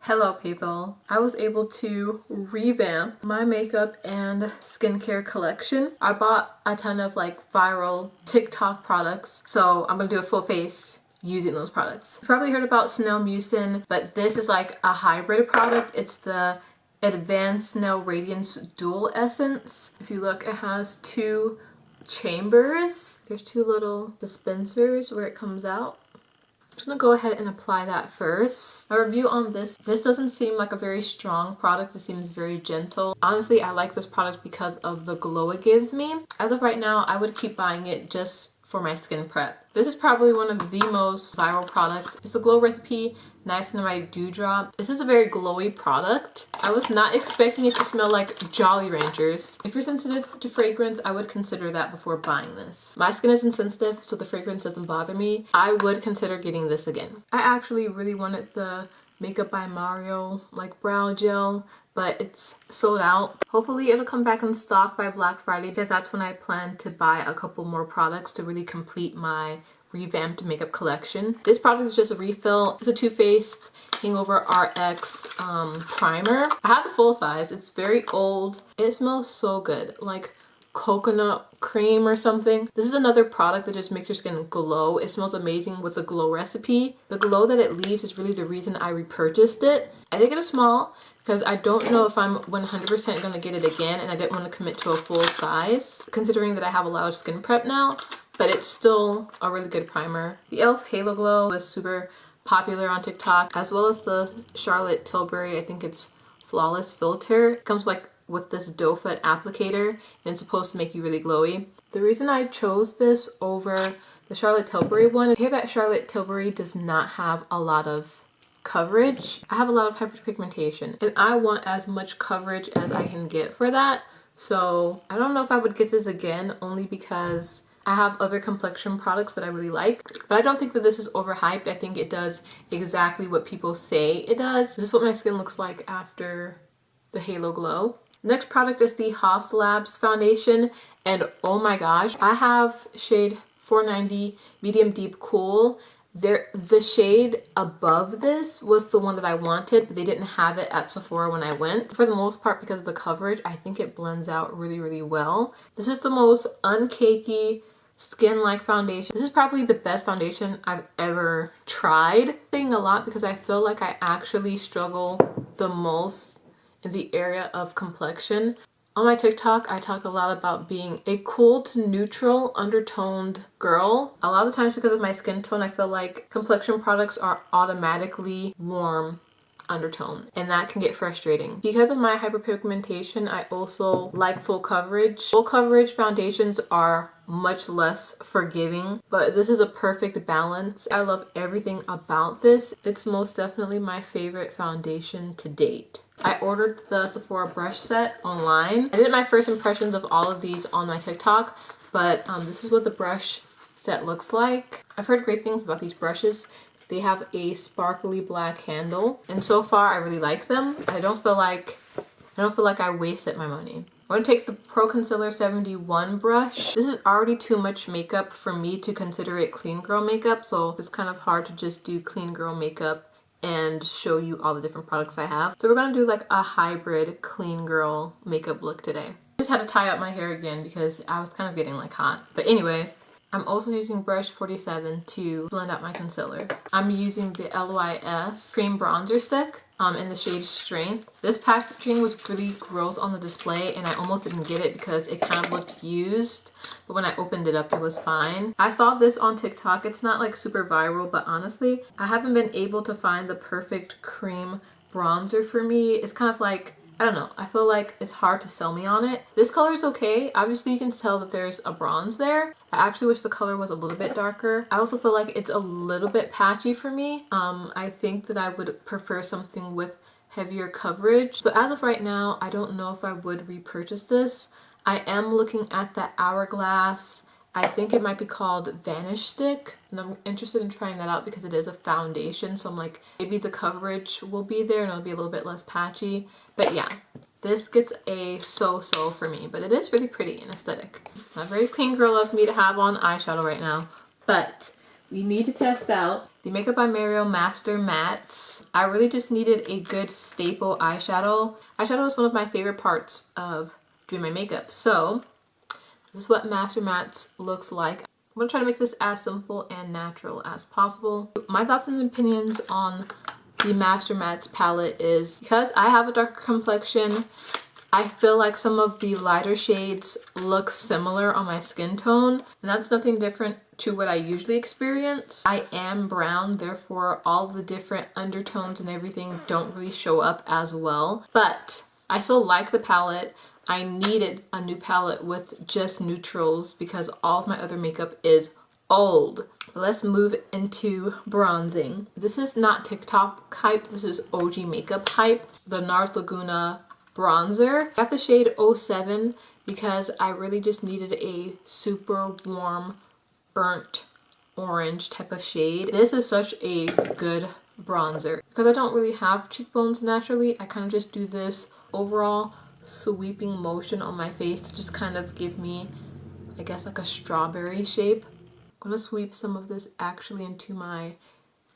Hello people! I was able to revamp my makeup and skincare collection. I bought a ton of viral TikTok products, so I'm gonna do a full face using those products. You've probably heard about Snail Mucin, but this is like a hybrid product. It's the Advanced Snail Radiance Dual Essence. If you look, it has two chambers. There's two little dispensers where it comes out. I'm just gonna go ahead and apply that first. A review on this doesn't seem like a very strong product. It seems very gentle. Honestly, I like this product because of the glow it gives me. As of right now, I would keep buying it just for my skin prep. This is probably one of the most viral products. It's a Glow Recipe Niacinamide Dewdrop. This is a very glowy product. I was not expecting it to smell like Jolly Ranchers. If you're sensitive to fragrance, I would consider that before buying this. My skin isn't sensitive, so the fragrance doesn't bother me. I would consider getting this again. I actually really wanted the Makeup by Mario brow gel, but it's sold out. Hopefully it'll come back in stock by Black Friday, because that's when I plan to buy a couple more products to really complete my revamped makeup collection. This product is just a refill. It's a Too Faced Hangover RX primer. I have the full size. It's very old. It smells so good, like coconut cream or something. This is another product that just makes your skin glow. It smells amazing with the Glow Recipe. The glow that it leaves is really the reason I repurchased it. I did get a small because I don't know if I'm 100% going to get it again, and I didn't want to commit to a full size considering that I have a lot of skin prep now, but it's still a really good primer. The e.l.f. Halo Glow is super popular on TikTok, as well as the Charlotte Tilbury, I think it's Flawless Filter. It comes with this doe foot applicator, and it's supposed to make you really glowy. The reason I chose this over the Charlotte Tilbury one, I hear that Charlotte Tilbury does not have a lot of coverage. I have a lot of hyperpigmentation, and I want as much coverage as I can get for that. So I don't know if I would get this again, only because I have other complexion products that I really like. But I don't think that this is overhyped. I think it does exactly what people say it does. This is what my skin looks like after the Halo Glow. Next product is the Haus Labs foundation, and oh my gosh, I have shade 490 Medium Deep Cool. The shade above this was the one that I wanted, but they didn't have it at Sephora when I went. For the most part, because of the coverage, I think it blends out really, really well. This is the most uncakey, skin-like foundation. This is probably the best foundation I've ever tried. I'm saying a lot because I feel like I actually struggle the most in the area of complexion. On my TikTok, I talk a lot about being a cool to neutral undertoned girl. A lot of the times, because of my skin tone, I feel like complexion products are automatically warm undertone, and that can get frustrating. Because of my hyperpigmentation, I also like full coverage. Full coverage foundations are much less forgiving, but this is a perfect balance. I love everything about this. It's most definitely my favorite foundation to date. I ordered the Sephora brush set online. I did my first impressions of all of these on my TikTok, but this is what the brush set looks like. I've heard great things about these brushes. They have a sparkly black handle, and so far I really like them. I don't feel like I wasted my money. I'm going to take the Pro Concealer 71 brush. This is already too much makeup for me to consider it clean girl makeup, so it's kind of hard to just do clean girl makeup and show you all the different products I have. So we're going to do a hybrid clean girl makeup look today. I just had to tie up my hair again because I was kind of getting hot. But anyway, I'm also using brush 47 to blend out my concealer. I'm using the LYS Cream Bronzer Stick in the shade Strength. This packaging was really gross on the display, and I almost didn't get it because it kind of looked used. But when I opened it up, it was fine. I saw this on TikTok. It's not super viral, but honestly, I haven't been able to find the perfect cream bronzer for me. It's kind of I don't know, I feel like it's hard to sell me on it. This color is okay. Obviously you can tell that there's a bronze there. I actually wish the color was a little bit darker. I also feel like it's a little bit patchy for me. I think that I would prefer something with heavier coverage. So as of right now, I don't know if I would repurchase this. I am looking at the Hourglass, I think it might be called Vanish Stick, and I'm interested in trying that out because it is a foundation, so I'm maybe the coverage will be there and it'll be a little bit less patchy. But yeah, this gets a so-so for me, but it is really pretty and aesthetic. Not very clean girl of me to have on eyeshadow right now, but we need to test out the Makeup by Mario Master Mattes. I really just needed a good staple eyeshadow. Eyeshadow is one of my favorite parts of doing my makeup. So this is what Master Mattes looks like. I'm going to try to make this as simple and natural as possible. My thoughts and opinions on the Master Mattes palette is, because I have a darker complexion, I feel like some of the lighter shades look similar on my skin tone, and that's nothing different to what I usually experience. I am brown, therefore all the different undertones and everything don't really show up as well, but I still like the palette. I needed a new palette with just neutrals because all of my other makeup is old. Let's move into bronzing. This is not TikTok hype, this is OG makeup hype. The NARS Laguna bronzer. I got the shade 07 because I really just needed a super warm burnt orange type of shade. This is such a good bronzer because I don't really have cheekbones naturally. I kind of just do this overall sweeping motion on my face to just kind of give me, I guess, like a strawberry shape. I'm gonna sweep some of this actually into my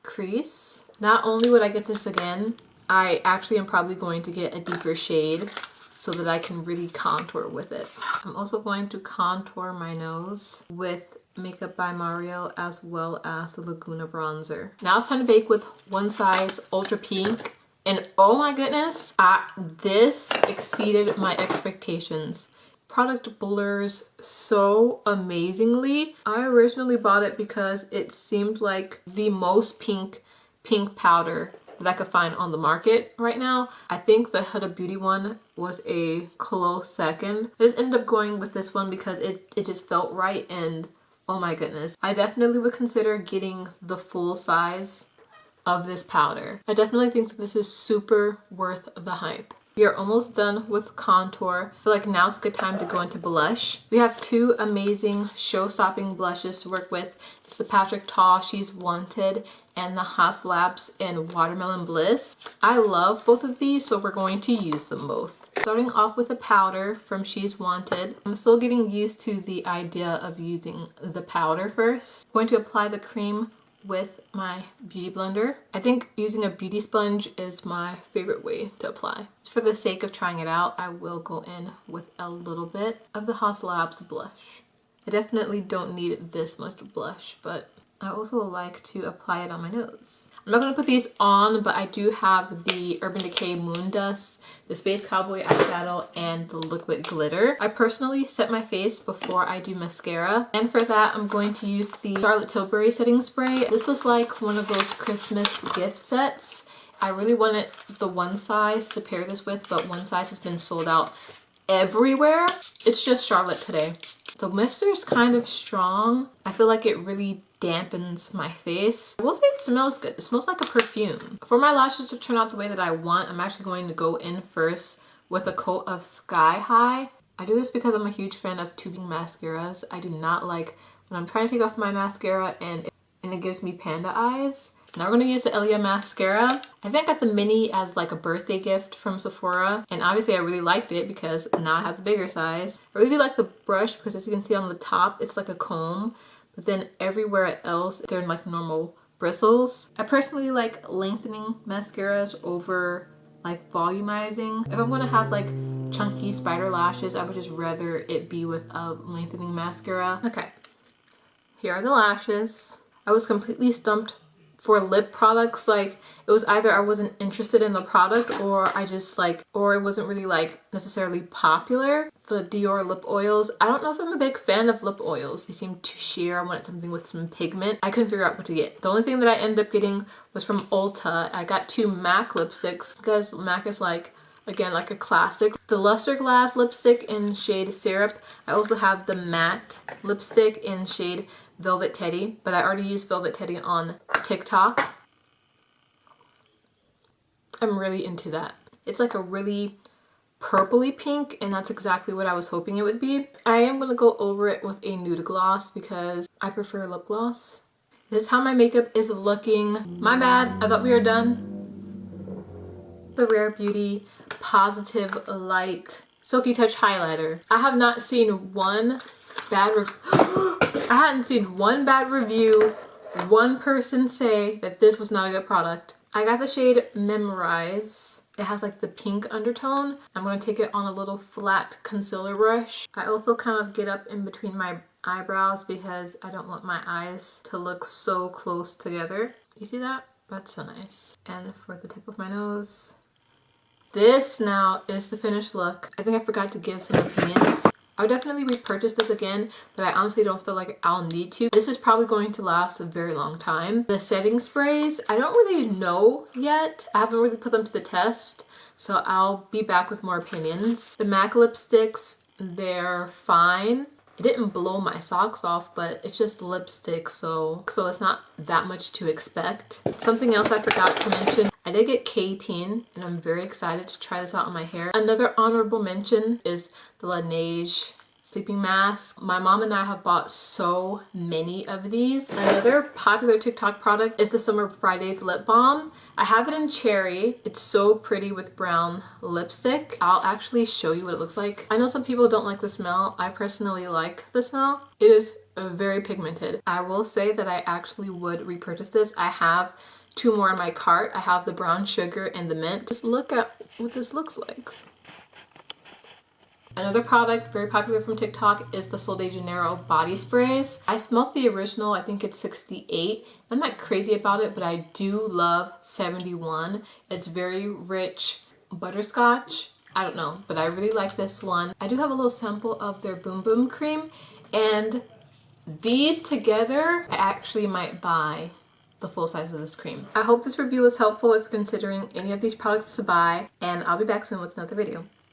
crease. Not only would I get this again, I actually am probably going to get a deeper shade so that I can really contour with it. I'm also going to contour my nose with Makeup by Mario as well as the Laguna bronzer. Now it's time to bake with One Size Ultra Pink. And oh my goodness, this exceeded my expectations. Product blurs so amazingly. I originally bought it because it seemed like the most pink powder that I could find on the market right now. I think the Huda Beauty one was a close second. I just ended up going with this one because it just felt right, and oh my goodness. I definitely would consider getting the full size of this powder. I definitely think that this is super worth the hype. We are almost done with contour. I feel like now's a good time to go into blush. We have two amazing show-stopping blushes to work with. It's the Patrick Ta She's Wanted and the Haas Labs in Watermelon Bliss. I love both of these, so we're going to use them both. Starting off with a powder from She's Wanted. I'm still getting used to the idea of using the powder first. I'm going to apply the cream with my beauty blender. I think using a beauty sponge is my favorite way to apply. Just for the sake of trying it out, I will go in with a little bit of the Haas Labs blush. I definitely don't need this much blush, but I also like to apply it on my nose. I'm not going to put these on, but I do have the Urban Decay Moon Dust, the Space Cowboy eyeshadow, and the liquid glitter. I personally set my face before I do mascara, and for that I'm going to use the Charlotte Tilbury setting spray. This was like one of those Christmas gift sets. I really wanted the One Size to pair this with, but One Size has been sold out everywhere. It's just Charlotte today. The mister is kind of strong. I feel like it really dampens my face. I will say it smells good. It smells like a perfume. For my lashes to turn out the way that I want, I'm actually going to go in first with a coat of Sky High. I do this because I'm a huge fan of tubing mascaras. I do not like when I'm trying to take off my mascara and it gives me panda eyes. Now we're going to use the Elia mascara. I think I got the mini as like a birthday gift from Sephora, and obviously I really liked it because now I have the bigger size. I really like the brush because, as you can see on the top, it's like a comb, but then everywhere else they're like normal bristles. I personally like lengthening mascaras over like volumizing. If I'm going to have like chunky spider lashes, I would just rather it be with a lengthening mascara. Okay, here are the lashes. I was completely stumped for lip products. Like, it was either I wasn't interested in the product or or it wasn't really like necessarily popular. The Dior lip oils, I don't know if I'm a big fan of lip oils. They seem too sheer. I wanted something with some pigment. I couldn't figure out what to get. The only thing that I ended up getting was from Ulta. I got two MAC lipsticks because MAC is like, again, like a classic. The Luster Glass lipstick in shade Syrup. I also have the matte lipstick in shade Velvet Teddy, but I already used Velvet Teddy on TikTok. I'm really into that. It's like a really purpley pink, and that's exactly what I was hoping it would be. I am going to go over it with a nude gloss because I prefer lip gloss. This is how my makeup is looking. My bad, I thought we were done. The Rare Beauty Positive Light Silky Touch Highlighter. I have not seen one bad review. I hadn't seen one bad review one person say that this was not a good product. I got the shade Memorize. It has like the pink undertone. I'm going to take it on a little flat concealer brush. I also kind of get up in between my eyebrows because I don't want my eyes to look so close together. You see that? That's so nice. And for the tip of my nose. This now is the finished look. I think I forgot to give some opinions. I would definitely repurchase this again, but I honestly don't feel like I'll need to. This is probably going to last a very long time. The setting sprays, I don't really know yet. I haven't really put them to the test, so I'll be back with more opinions. The MAC lipsticks, they're fine. It didn't blow my socks off, but it's just lipstick, so it's not that much to expect. Something else I forgot to mention, I did get K-Teen, and I'm very excited to try this out on my hair. Another honorable mention is the Laneige sleeping mask. My mom and I have bought so many of these. Another popular TikTok product is the Summer Fridays lip balm. I have it in cherry. It's so pretty with brown lipstick. I'll actually show you what it looks like. I know some people don't like the smell. I personally like the smell. It is very pigmented. I will say that I actually would repurchase this. I have 2 more in my cart. I have the brown sugar and the mint. Just look at what this looks like. Another product very popular from TikTok is the Sol de Janeiro body sprays. I smelled the original, I think it's 68. I'm not crazy about it, but I do love 71. It's very rich butterscotch. I don't know, but I really like this one. I do have a little sample of their Boom Boom cream, and these together, I actually might buy the full size of this cream. I hope this review was helpful if you're considering any of these products to buy, and I'll be back soon with another video.